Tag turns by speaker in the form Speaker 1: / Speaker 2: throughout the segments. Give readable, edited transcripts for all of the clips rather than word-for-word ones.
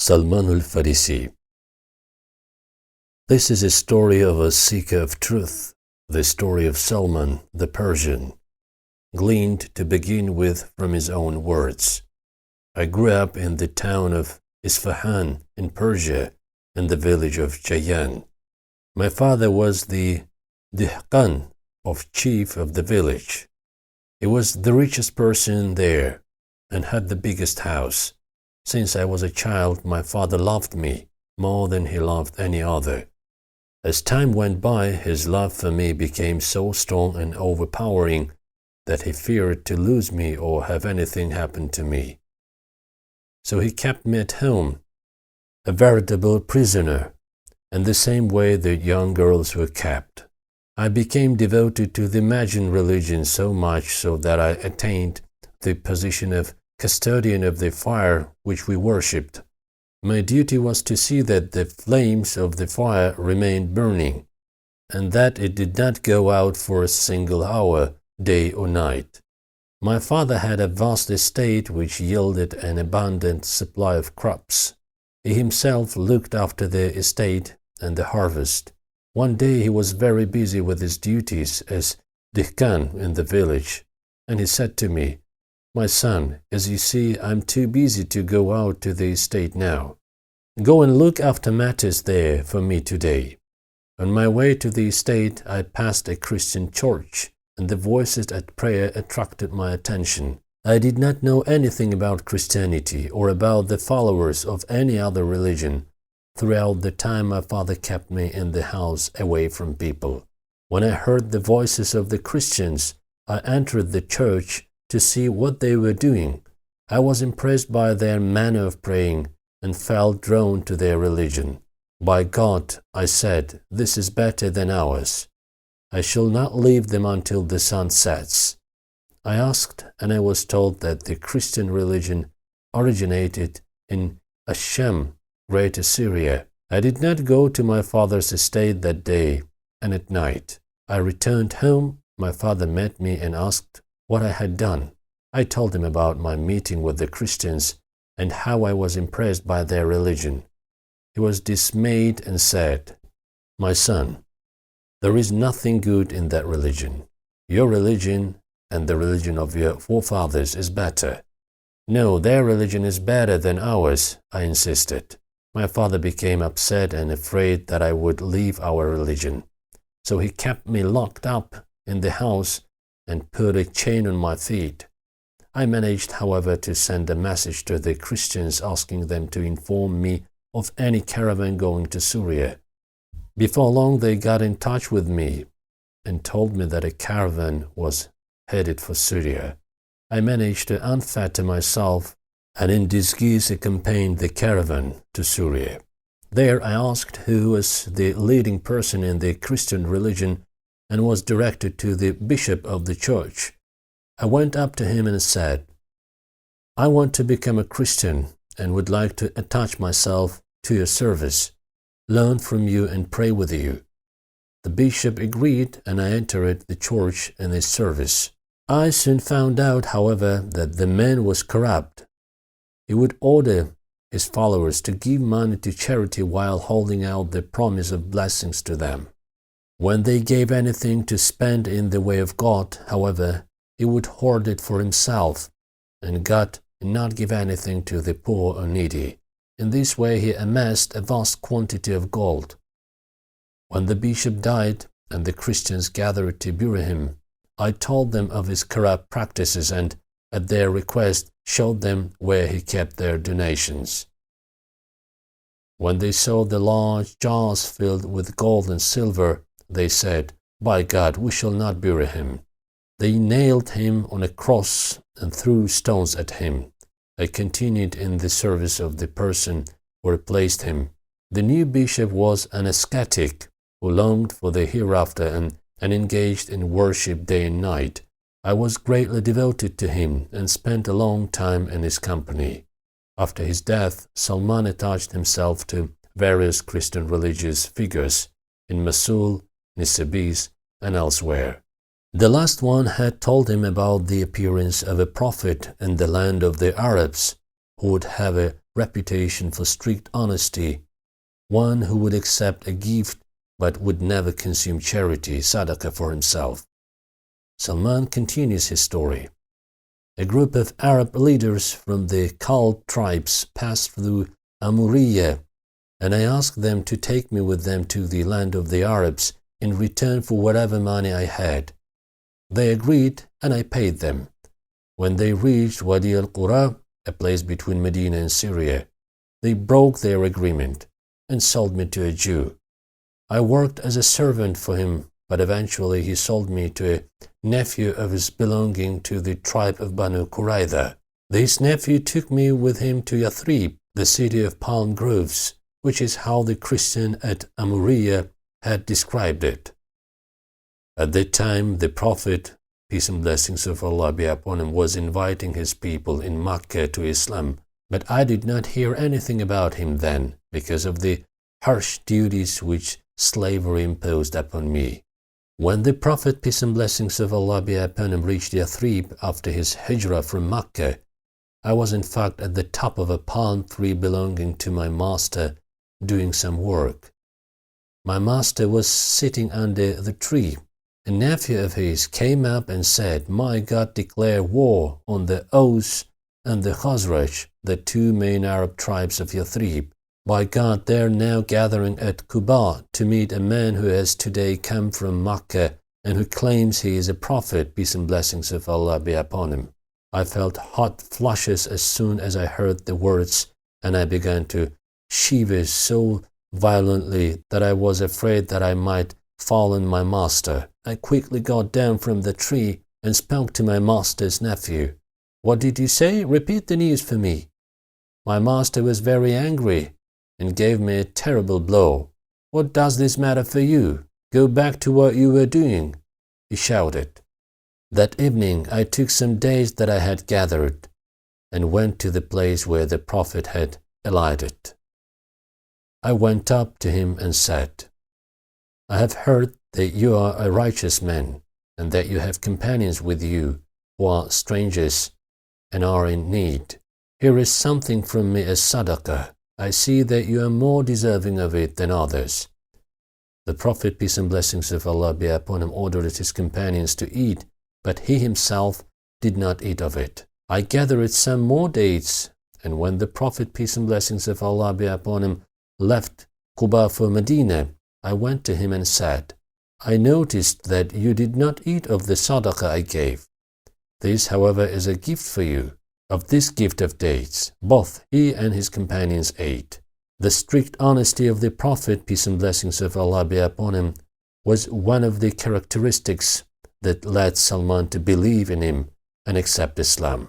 Speaker 1: Salman al-Farisi. This is a story of a seeker of truth, the story of Salman the Persian, gleaned to begin with from his own words. I grew up in the town of Isfahan in Persia, in the village of Jayan. My father was the dehqan, of chief of the village. He was the richest person there and had the biggest house. Since I was a child, my father loved me more than he loved any other. As time went by, his love for me became so strong and overpowering that he feared to lose me or have anything happen to me. So he kept me at home, a veritable prisoner, in the same way the young girls were kept. I became devoted to the imagined religion so much so that I attained the position of custodian of the fire which we worshipped. My duty was to see that the flames of the fire remained burning, and that it did not go out for a single hour, day or night. My father had a vast estate which yielded an abundant supply of crops. He himself looked after the estate and the harvest. One day he was very busy with his duties as dehqan in the village, and he said to me, "My son, as you see, I'm too busy to go out to the estate now. Go and look after matters there for me today." On my way to the estate, I passed a Christian church, and the voices at prayer attracted my attention. I did not know anything about Christianity or about the followers of any other religion. Throughout the time, my father kept me in the house away from people. When I heard the voices of the Christians, I entered the church to see what they were doing. I was impressed by their manner of praying and felt drawn to their religion. "By God," I said, "this is better than ours. I shall not leave them until the sun sets." I asked, and I was told that the Christian religion originated in Asham, Greater Syria. I did not go to my father's estate that day, and at night I returned home. My father met me and asked what I had done. I told him about my meeting with the Christians and how I was impressed by their religion. He was dismayed and said, "My son, there is nothing good in that religion. Your religion and the religion of your forefathers is better." "No, their religion is better than ours," I insisted. My father became upset and afraid that I would leave our religion. So he kept me locked up in the house and put a chain on my feet. I managed, however, to send a message to the Christians asking them to inform me of any caravan going to Syria. Before long, they got in touch with me and told me that a caravan was headed for Syria. I managed to unfetter myself and in disguise accompanied the caravan to Syria. There I asked who was the leading person in the Christian religion and was directed to the bishop of the church. I went up to him and said, "I want to become a Christian and would like to attach myself to your service, learn from you and pray with you." The bishop agreed, and I entered the church and his service. I soon found out, however, that the man was corrupt. He would order his followers to give money to charity while holding out the promise of blessings to them. When they gave anything to spend in the way of God, however, he would hoard it for himself, and God did not give anything to the poor or needy. In this way he amassed a vast quantity of gold. When the bishop died and the Christians gathered to bury him, I told them of his corrupt practices and, at their request, showed them where he kept their donations. When they saw the large jars filled with gold and silver, they said, "By God, we shall not bury him." They nailed him on a cross and threw stones at him. I continued in the service of the person who replaced him. The new bishop was an ascetic who longed for the hereafter and engaged in worship day and night. I was greatly devoted to him and spent a long time in his company. After his death, Salman attached himself to various Christian religious figures in Mosul, Nisibis, and elsewhere. The last one had told him about the appearance of a prophet in the land of the Arabs who would have a reputation for strict honesty, one who would accept a gift but would never consume charity, sadaqah, for himself. Salman continues his story. A group of Arab leaders from the Kalb tribes passed through Amuriya, and I asked them to take me with them to the land of the Arabs in return for whatever money I had. They agreed, and I paid them. When they reached Wadi al-Qura, a place between Medina and Syria, they broke their agreement and sold me to a Jew. I worked as a servant for him, but eventually he sold me to a nephew of his belonging to the tribe of Banu Qurayza. This nephew took me with him to Yathrib, the city of palm groves, which is how the Christian at Amuriya had described it. At that time, the Prophet, peace and blessings of Allah be upon him, was inviting his people in Makkah to Islam, but I did not hear anything about him then because of the harsh duties which slavery imposed upon me. When the Prophet, peace and blessings of Allah be upon him, reached Yathrib after his hijrah from Makkah, I was in fact at the top of a palm tree belonging to my master, doing some work. My master was sitting under the tree. A nephew of his came up and said, "My God, declare war on the Aus and the Khazraj, the two main Arab tribes of Yathrib. By God, they are now gathering at Quba to meet a man who has today come from Makkah and who claims he is a prophet, peace and blessings of Allah be upon him." I felt hot flushes as soon as I heard the words, and I began to shiver so violently that I was afraid that I might fall on my master. I quickly got down from the tree and spoke to my master's nephew. "What did you say? Repeat the news for me." My master was very angry and gave me a terrible blow. "What does this matter for you? Go back to what you were doing," he shouted. That evening I took some dates that I had gathered and went to the place where the Prophet had alighted. I went up to him and said, "I have heard that you are a righteous man and that you have companions with you who are strangers and are in need. Here is something from me as sadaqah. I see that you are more deserving of it than others." The Prophet, peace and blessings of Allah be upon him, ordered his companions to eat, but he himself did not eat of it. I gathered some more dates, and when the Prophet, peace and blessings of Allah be upon him, left Quba for Medina, I went to him and said, "I noticed that you did not eat of the sadaqah I gave. This, however, is a gift for you. Of this gift of dates, both he and his companions ate." The strict honesty of the Prophet, peace and blessings of Allah be upon him, was one of the characteristics that led Salman to believe in him and accept Islam.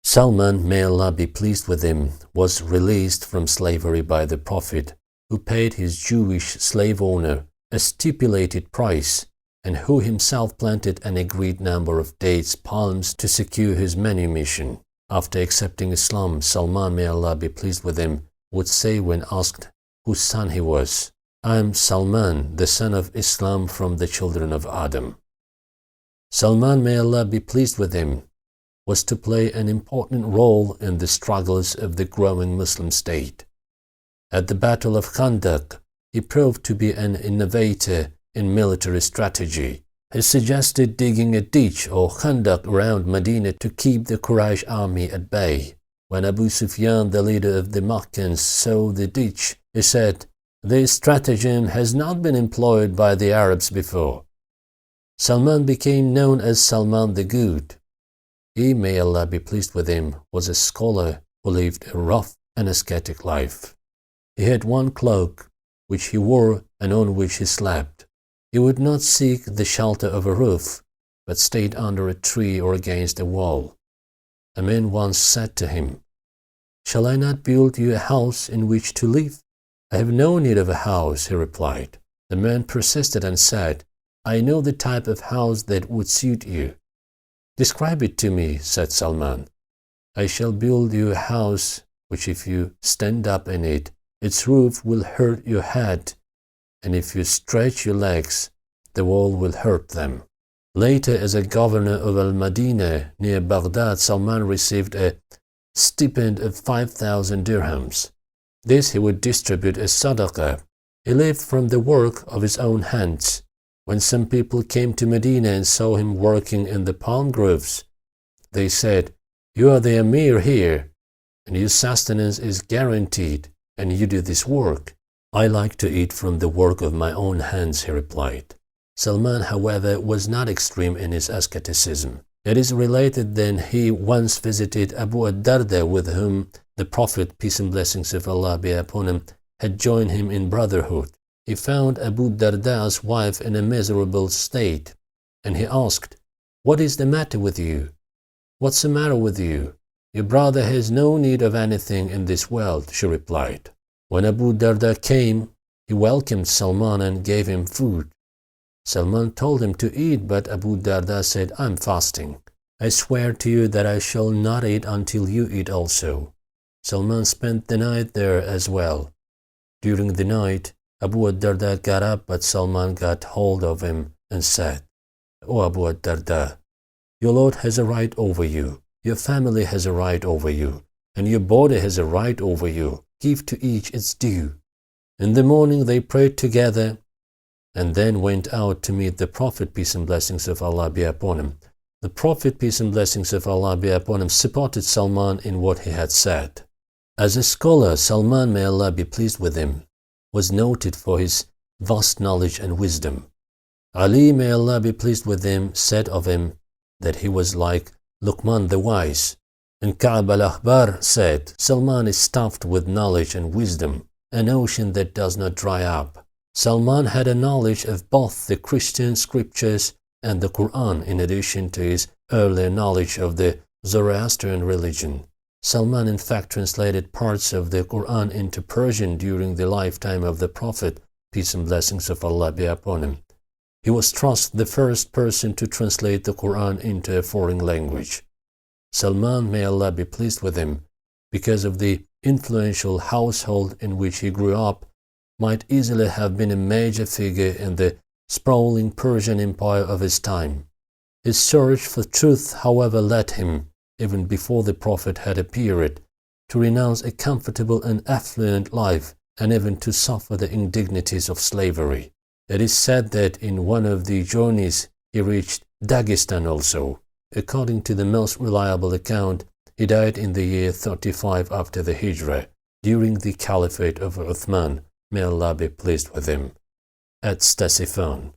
Speaker 1: Salman, may Allah be pleased with him, was released from slavery by the Prophet, who paid his Jewish slave owner a stipulated price and who himself planted an agreed number of dates palms to secure his manumission. After accepting Islam, Salman, may Allah be pleased with him, would say when asked whose son he was, "I am Salman, the son of Islam from the children of Adam." Salman, may Allah be pleased with him, was to play an important role in the struggles of the growing Muslim state. At the Battle of Khandaq, he proved to be an innovator in military strategy. He suggested digging a ditch or Khandaq around Medina to keep the Quraysh army at bay. When Abu Sufyan, the leader of the Meccans, saw the ditch, he said, "This stratagem has not been employed by the Arabs before." Salman became known as Salman the Good. He, may Allah be pleased with him, was a scholar who lived a rough and ascetic life. He had one cloak, which he wore and on which he slept. He would not seek the shelter of a roof, but stayed under a tree or against a wall. A man once said to him, "Shall I not build you a house in which to live?" "I have no need of a house," he replied. The man persisted and said, "I know the type of house that would suit you." "Describe it to me," said Salman. "I shall build you a house which, if you stand up in it, its roof will hurt your head, and if you stretch your legs, the wall will hurt them." Later, as a governor of al-Madinah near Baghdad, Salman received a stipend of 5,000 dirhams. This he would distribute as sadaqah. He lived from the work of his own hands. When some people came to Medina and saw him working in the palm groves, they said, "You are the Emir here, and your sustenance is guaranteed, and you do this work." "I like to eat from the work of my own hands," he replied. Salman, however, was not extreme in his asceticism. It is related that he once visited Abu ad-Darda, with whom the Prophet, peace and blessings of Allah be upon him, had joined him in brotherhood. He found Abu Darda's wife in a miserable state, and he asked, "What is the matter with you? What's the matter with you? Your brother has no need of anything in this world," she replied. When Abu Darda came, he welcomed Salman and gave him food. Salman told him to eat, but Abu Darda said, "I'm fasting. I swear to you that I shall not eat until you eat also." Salman spent the night there as well. During the night, Abu Darda got up, but Salman got hold of him and said, "O Abu Darda, your Lord has a right over you, your family has a right over you, and your body has a right over you. Give to each its due." In the morning they prayed together and then went out to meet the Prophet, peace and blessings of Allah be upon him. The Prophet, peace and blessings of Allah be upon him, supported Salman in what he had said. As a scholar, Salman, may Allah be pleased with him, was noted for his vast knowledge and wisdom. Ali, may Allah be pleased with him, said of him that he was like Luqman the wise. And Ka'b al-Ahbar said, "Salman is stuffed with knowledge and wisdom, an ocean that does not dry up." Salman had a knowledge of both the Christian scriptures and the Quran, in addition to his earlier knowledge of the Zoroastrian religion. Salman in fact translated parts of the Quran into Persian during the lifetime of the Prophet, peace and blessings of Allah be upon him. He was trusted the first person to translate the Quran into a foreign language. Salman, may Allah be pleased with him, because of the influential household in which he grew up, might easily have been a major figure in the sprawling Persian empire of his time. His search for truth, however, led him, even before the Prophet had appeared, to renounce a comfortable and affluent life and even to suffer the indignities of slavery. It is said that in one of the journeys he reached Dagestan also. According to the most reliable account, he died in the year 35 after the Hijrah, during the Caliphate of Uthman, may Allah be pleased with him, at Ctesiphon.